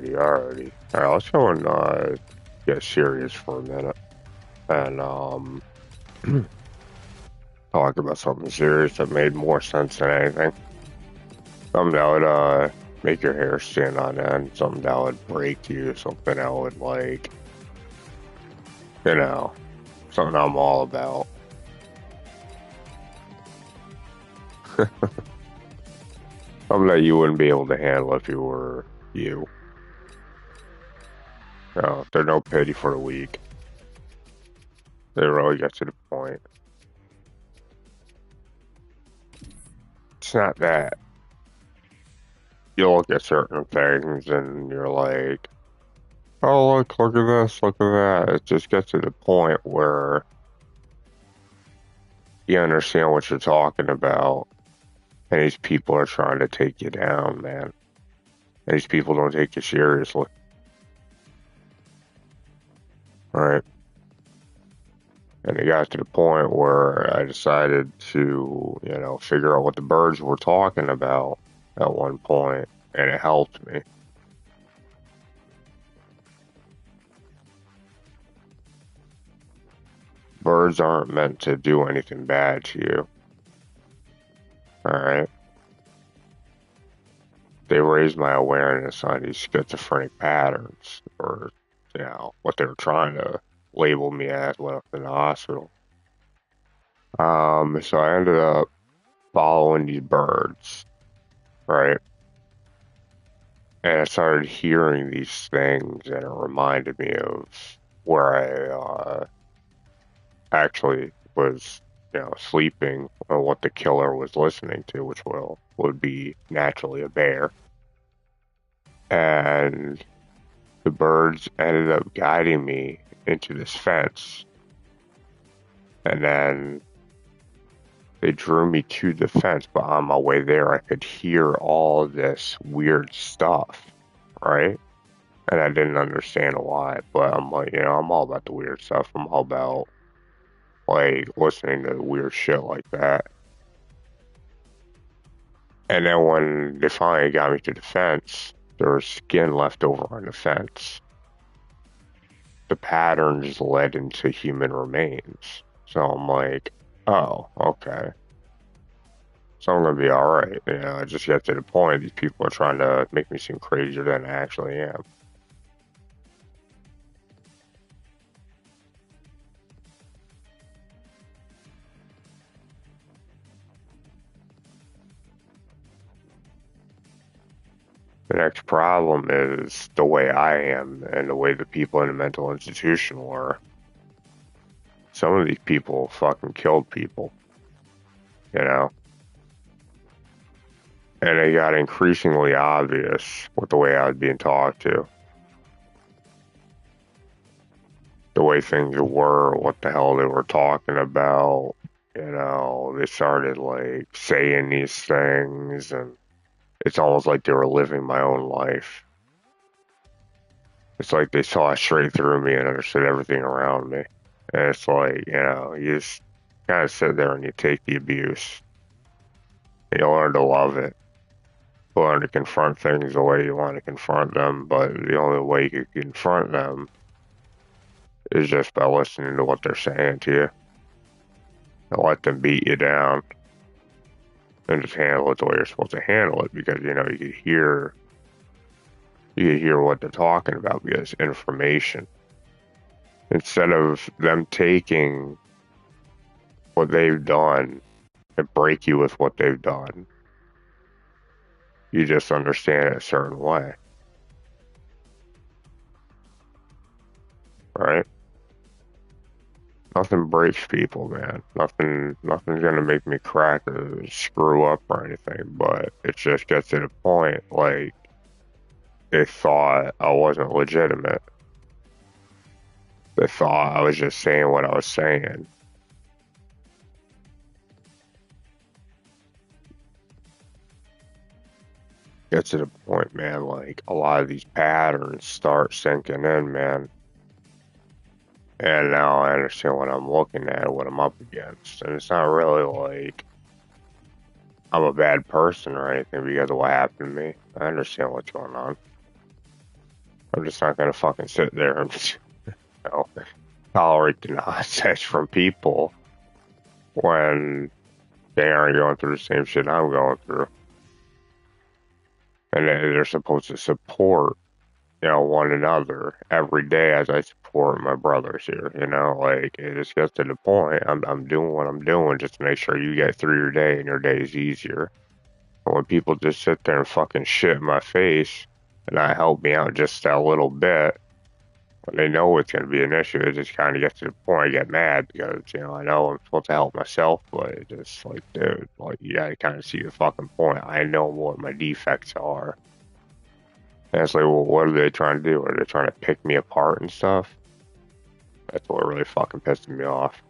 Alrighty. Alright, let's go and get serious for a minute and talk about something serious that made more sense than anything. Something that would make your hair stand on end, something that would break you, something that would you know, something I'm all about. Something that you wouldn't be able to handle if you were you. No, there's no pity for the weak. They really get to the point. It's not that you look at certain things and you're like, oh, look at this, look at that. It just gets to the point where you understand what you're talking about, and these people are trying to take you down, man. And these people don't take you seriously. Right? And it got to the point where I decided to, figure out what the birds were talking about at one point, and it helped me. Birds aren't meant to do anything bad to you. Alright? They raised my awareness on these schizophrenic patterns, or, what they were trying to label me as when I was in the hospital. So I ended up following these birds, right? And I started hearing these things, and it reminded me of where I actually was, sleeping, or what the killer was listening to, which would be naturally a bear. And the birds ended up guiding me into this fence. And then they drew me to the fence, but on my way there, I could hear all this weird stuff, right? And I didn't understand why, but I'm like, I'm all about the weird stuff. I'm all about, listening to weird shit like that. And then when they finally got me to the fence, there was skin left over on the fence. The patterns led into human remains. So I'm like, oh, okay. So I'm gonna be alright. I just get to the point, these people are trying to make me seem crazier than I actually am. The next problem is the way I am and the way the people in the mental institution were. Some of these people fucking killed people, you know? And it got increasingly obvious with the way I was being talked to. The way things were, what the hell they were talking about. They started saying these things, and it's almost like they were living my own life. It's like they saw straight through me and understood everything around me. And it's like, you just kind of sit there and you take the abuse. And you learn to love it. You learn to confront things the way you want to confront them, but the only way you can confront them is just by listening to what they're saying to you. And let them beat you down. And just handle it the way you're supposed to handle it, because, you could hear what they're talking about, because information. Instead of them taking what they've done and break you with what they've done, you just understand it a certain way. Right? Nothing breaks people, man. Nothing's gonna make me crack or screw up or anything, but it just gets to the point, they thought I wasn't legitimate. They thought I was just saying what I was saying. Gets to the point, man, a lot of these patterns start sinking in, man. And now I understand what I'm looking at, what I'm up against. And it's not really I'm a bad person or anything because of what happened to me. I understand what's going on. I'm just not gonna fucking sit there and, you know, tolerate the nonsense from people when they aren't going through the same shit I'm going through. And they're supposed to support, one another every day as I support my brothers here. Like it just gets to the point. I'm doing what I'm doing just to make sure you get through your day and your day is easier. And when people just sit there and fucking shit in my face and not help me out just a little bit, when they know it's going to be an issue, it just kind of gets to the point I get mad because, I know I'm supposed to help myself, but it's just like, dude, like, you got to kind of see the fucking point. I know what my defects are. And it's like, well, what are they trying to do? Are they trying to pick me apart and stuff? That's what really fucking pisses me off.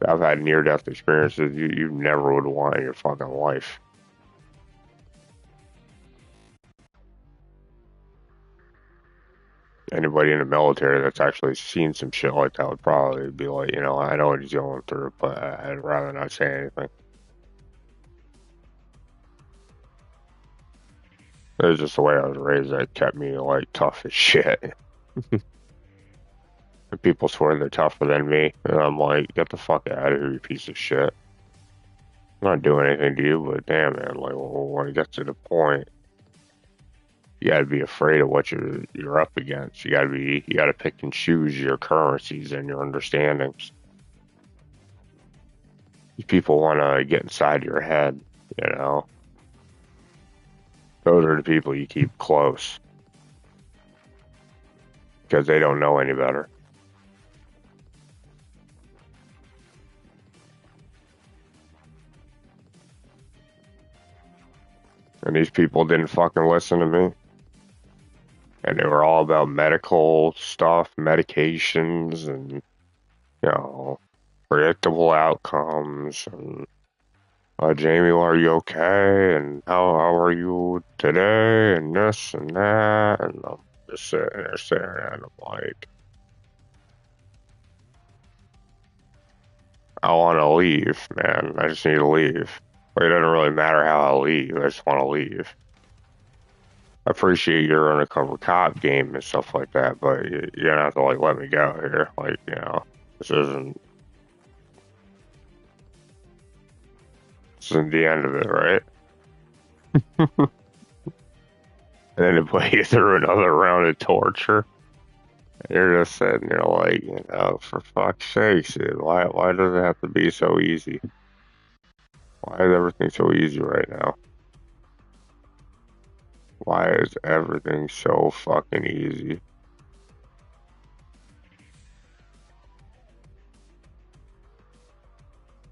I've had near-death experiences you never would want in your fucking life. Anybody in the military that's actually seen some shit like that would probably be like, I know what he's going through, but I'd rather not say anything. It was just the way I was raised that kept me, like, tough as shit. And people swear they're tougher than me, and I'm like, get the fuck out of here, you piece of shit. I'm not doing anything to you, but damn, man, like, when it gets to the point, you gotta be afraid of what you're up against. You gotta pick and choose your currencies and your understandings. These people want to get inside your head, you know. Those are the people you keep close because they don't know any better. And these people didn't fucking listen to me. And they were all about medical stuff, medications, and, predictable outcomes. And, Jamie, are you okay? And how are you today? And this and that. And I'm just sitting there staring at them like, I want to leave, man. I just need to leave. Like, it doesn't really matter how I leave. I just want to leave. I appreciate your undercover cop game and stuff like that, but you're gonna have to like let me go here. Like, this isn't the end of it, right? And then to put you through another round of torture. You're just sitting there like, for fuck's sake, dude, why does it have to be so easy? Why is everything so easy right now? Why is everything so fucking easy?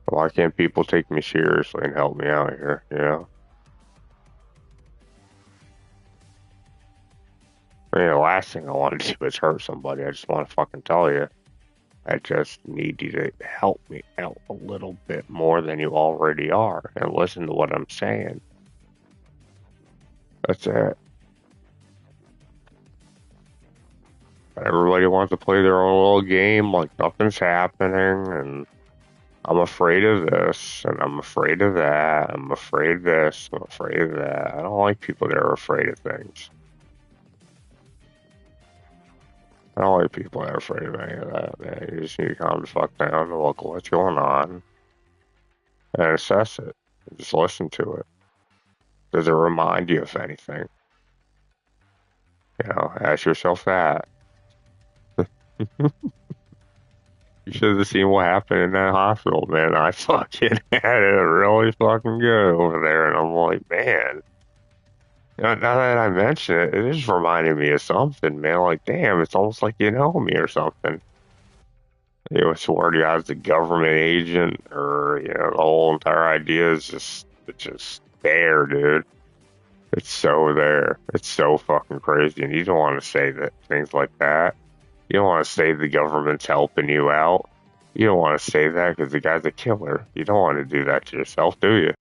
Why can't people take me seriously and help me out here, I mean, the last thing I want to do is hurt somebody. I just want to fucking tell you. I just need you to help me out a little bit more than you already are and listen to what I'm saying. That's it. Everybody wants to play their own little game like nothing's happening, and I'm afraid of this, and I'm afraid of that, I'm afraid of this, I'm afraid of that. I don't like people that are afraid of things. I don't like people that are afraid of any of that, man. You just need to calm the fuck down and look at what's going on and assess it. And just listen to it. Does it remind you of anything? Ask yourself that. You should have seen what happened in that hospital, man. I fucking had it really fucking good over there, and I'm like, man. Now that I mention it, it just reminded me of something, man. Like, damn, it's almost like you know me or something. Swear to you, I was a government agent, or the whole entire idea is just there, dude. It's so there. It's so fucking crazy, and you don't want to say that things like that. You don't want to say the government's helping you out. You don't want to say that because the guy's a killer. You don't want to do that to yourself, do you?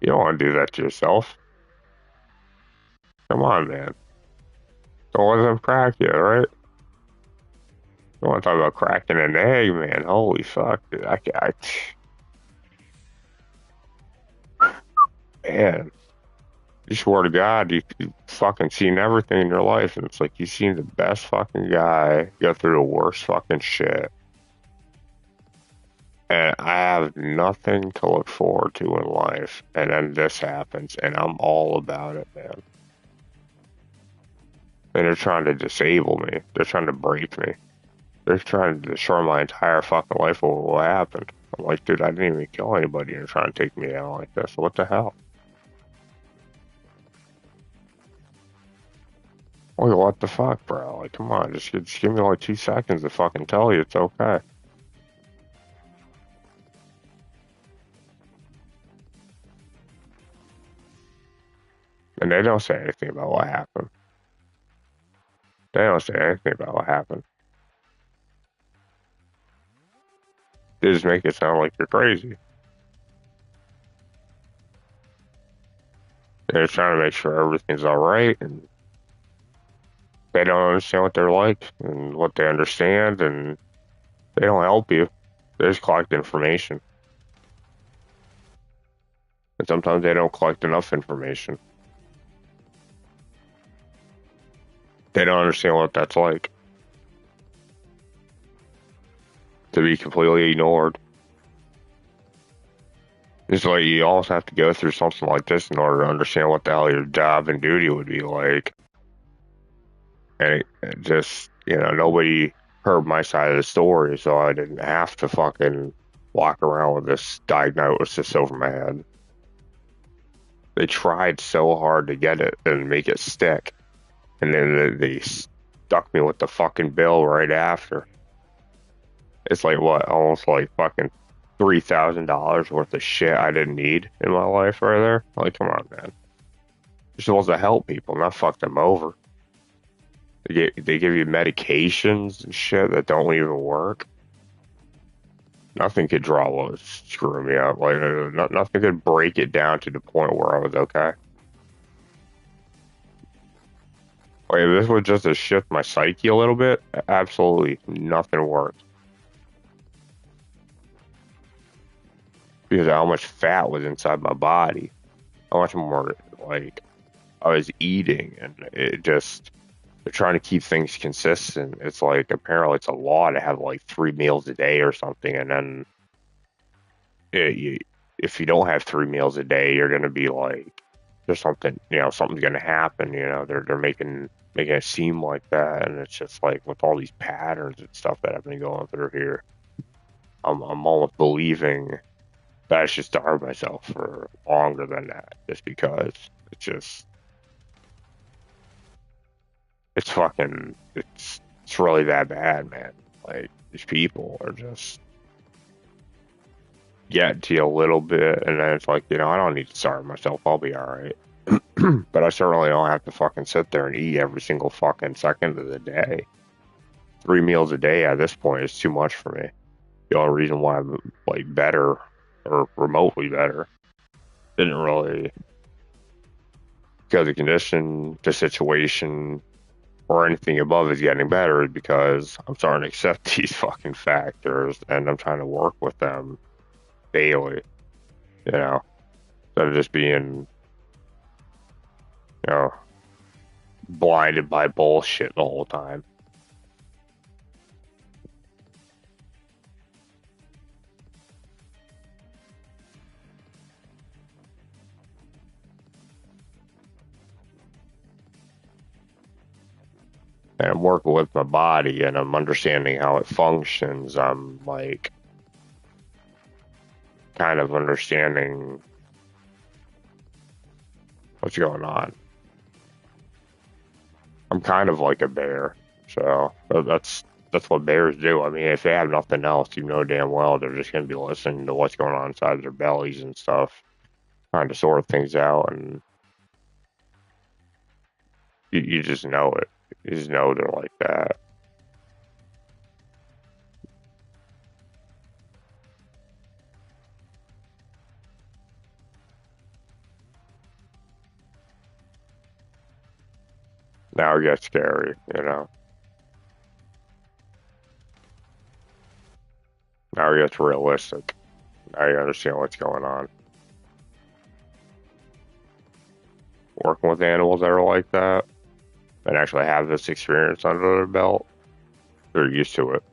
You don't want to do that to yourself. Come on, man. Don't let them crack you, right? You want to talk about cracking an egg, man? Holy fuck, dude. Man, You swear to God, you fucking seen everything in your life, and it's like you seen the best fucking guy go through the worst fucking shit. And I have nothing to look forward to in life, and then this happens, and I'm all about it, man. And they're trying to disable me. They're trying to break me. They're trying to destroy my entire fucking life over what happened. I'm like, dude, I didn't even kill anybody, and you're trying to take me out like this. What the hell? Like, what the fuck, bro? Like, come on, just give me like 2 seconds to fucking tell you it's okay. And they don't say anything about what happened. They don't say anything about what happened. They just make it sound like you're crazy. They're trying to make sure everything's all right, and they don't understand what they're like and what they understand, and they don't help you. They just collect information. And sometimes they don't collect enough information. They don't understand what that's like to be completely ignored. It's like you almost have to go through something like this in order to understand what the hell your job and duty would be like. And it just, nobody heard my side of the story, so I didn't have to fucking walk around with this diagnosis over my head. They tried so hard to get it and make it stick, and then they stuck me with the fucking bill right after. It's like what, almost like fucking $3,000 worth of shit I didn't need in my life right there. Like, come on, man. You're supposed to help people, not fuck them over. They give you medications and shit that don't even work. Nothing could draw was screw me up. Like, nothing could break it down to the point where I was okay. Like, if this was just to shift my psyche a little bit, absolutely nothing worked. Because of how much fat was inside my body, how much more, like, I was eating, and it just, they're trying to keep things consistent. It's like, apparently it's a law to have like 3 meals a day or something, and then if you don't have 3 meals a day, you're gonna be like, there's something, something's gonna happen. They're making it seem like that, and it's just like with all these patterns and stuff that I've been going through here, I'm almost believing that I should starve myself for longer than that, just because it's just it's really that bad, man. Like, these people are just getting to you a little bit, and then it's like, I don't need to starve myself. I'll be all right. But I certainly don't have to fucking sit there and eat every single fucking second of the day. 3 meals a day at this point is too much for me. The only reason why I'm like better or remotely better didn't really because the condition, the situation, or anything above is getting better is because I'm starting to accept these fucking factors and I'm trying to work with them daily, instead of just being, you know, blinded by bullshit the whole time. And I'm working with my body and I'm understanding how it functions. I'm like kind of understanding what's going on. I'm kind of like a bear, so that's what bears do. I mean, if they have nothing else, you know damn well they're just gonna be listening to what's going on inside their bellies and stuff, trying to sort things out, and you just know it. You just know they're like that. Now it gets scary. Now it gets realistic. Now you understand what's going on. working with animals that are like that and actually have this experience under their belt, they're used to it.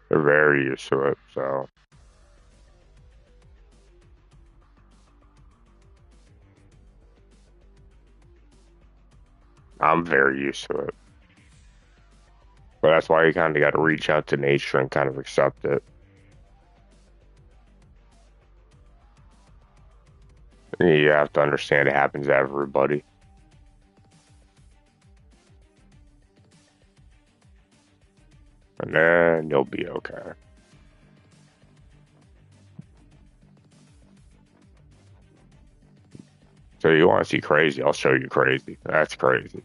They're very used to it. So I'm very used to it. But that's why you kind of got to reach out to nature and kind of accept it. You have to understand it happens to everybody. And then you'll be okay. So you want to see crazy? I'll show you crazy. That's crazy.